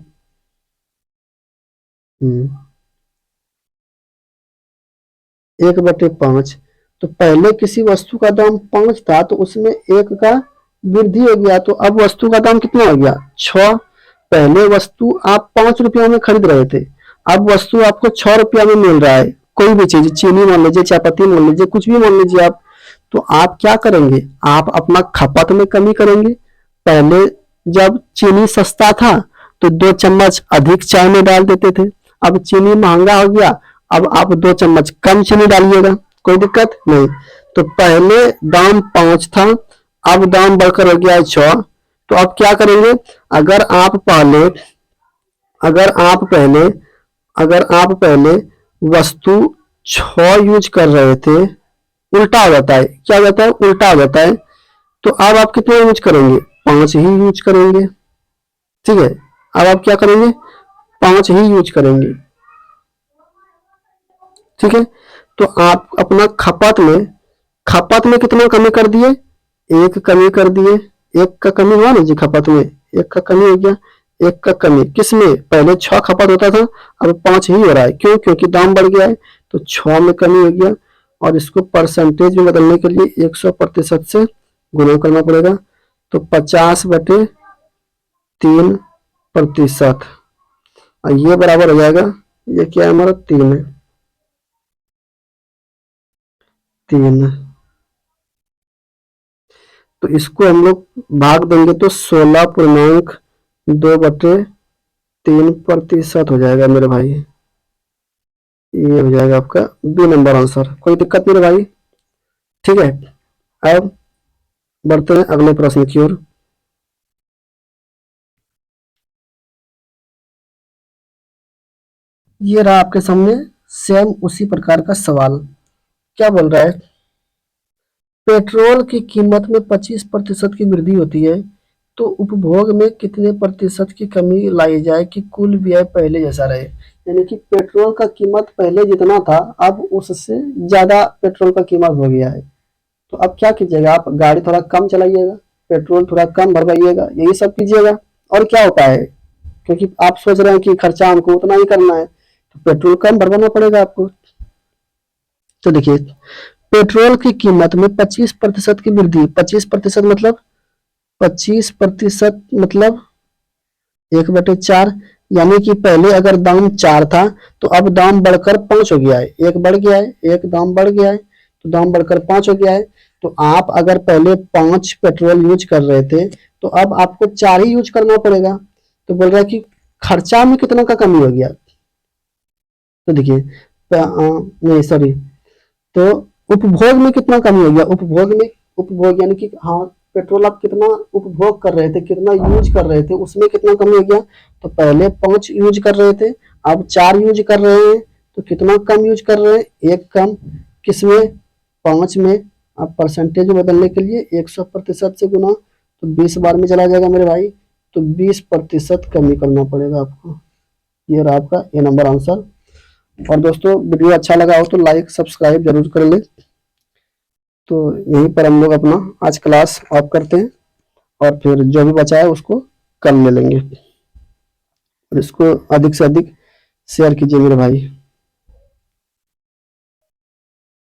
1/5, तो पहले किसी वस्तु का दाम 5 था तो उसमें 1 का वृद्धि हो गया, तो अब वस्तु का दाम कितना हो गया, 6। पहले वस्तु आप 5 रुपया में खरीद रहे थे, अब वस्तु आपको 6 रुपया में मिल रहा है। कोई भी चीज, चीनी मान लीजिए, चायपत्ती मान लीजिए, कुछ भी मान लीजिए आप, तो आप क्या करेंगे, आप अपना खपत में कमी करेंगे। पहले जब चीनी सस्ता था तो 2 चम्मच अधिक चाय में डाल देते थे, अब चीनी महंगा हो गया, अब आप 2 चम्मच कम चीनी डालिएगा, कोई दिक्कत नहीं। तो पहले दाम 5 था, अब दाम बढ़कर हो गया है 6। तो अब क्या करेंगे, अगर आप पहले अगर आप पहले अगर आप पहले वस्तु 6 यूज कर रहे थे, उल्टा हो जाता है, क्या हो जाता है, उल्टा हो जाता है। तो अब आप कितना यूज करेंगे, 5 ही यूज करेंगे, ठीक है। अब आप क्या करेंगे, 5 ही यूज करेंगे, ठीक है। तो आप अपना खपत में कितना कमी कर दिए, 1 कमी कर दिए, 1 का कमी हुआ ना जी, खपत में 1 का कमी हो गया। 1 का कमी किसमें, पहले 6 खपत होता था, अब 5 ही हो रहा है, क्यों, क्योंकि दाम बढ़ गया है, तो 6 में कमी हो गया। और इसको परसेंटेज में बदलने के लिए 100% से गुणा करना पड़ेगा, तो 50/3%। और ये बराबर हो जाएगा, ये क्या है हमारा 3 है, 3। तो इसको हम लोग भाग देंगे तो 16.2/3% हो जाएगा मेरे भाई। ये हो जाएगा आपका बी नंबर आंसर। कोई दिक्कत नहीं रे भाई, ठीक है। अब बढ़ते हैं अगले प्रश्न की ओर। ये रहा आपके सामने सेम उसी प्रकार का सवाल। क्या बोल रहा है, पेट्रोल की कीमत में 25% की वृद्धि होती है तो उपभोग में कितने प्रतिशत की कमी लाई जाए कि कुल व्यय पहले जैसा रहे। यानी कि पेट्रोल का कीमत पहले जितना था अब उससे ज्यादा पेट्रोल का कीमत हो गया है। तो अब क्या कीजिएगा, आप गाड़ी थोड़ा कम चलाइएगा, पेट्रोल थोड़ा कम भरवाइएगा, यही सब कीजिएगा। और क्या उपाय है, क्योंकि आप सोच रहे हैं कि खर्चा हमको उतना ही करना है तो पेट्रोल कम भरवाना पड़ेगा आपको। तो देखिए, पेट्रोल की कीमत में 25% की वृद्धि, 25% मतलब 25% मतलब 1/4, यानी कि पहले अगर दाम 4 था तो अब दाम बढ़कर 5 हो गया है, एक बढ़ गया है, एक दाम बढ़ गया है तो दाम बढ़कर 5 हो गया है। तो आप अगर पहले 5 पेट्रोल यूज कर रहे थे तो अब आपको 4 ही यूज करना पड़ेगा। तो बोल रहा है कि खर्चा में कितना का कमी हो गया। तो देखिए, नहीं सॉरी, तो उपभोग में कितना कमी हो गया, उपभोग में, उपभोग यानी कि हाँ, पेट्रोल आप कितना उपभोग कर रहे थे, कितना यूज कर रहे थे, उसमें कितना कमी हो गया। तो पहले 5 यूज कर रहे थे, अब 4 यूज कर रहे हैं, तो कितना कम यूज कर रहे हैं, एक कम। किसमें, 5 में। अब परसेंटेज बदलने के लिए 100% से गुना तो 20 बार में चला जाएगा मेरे भाई, तो 20% कमी करना पड़ेगा आपको। ये रहा आपका ए नंबर आंसर। और दोस्तों, वीडियो अच्छा लगा हो तो लाइक सब्सक्राइब जरूर कर लें। तो यहीं पर हम लोग अपना आज क्लास ऑफ करते हैं और फिर जो भी बचा है उसको कल ले लेंगे। और इसको अधिक से अधिक शेयर कीजिए मेरे भाई।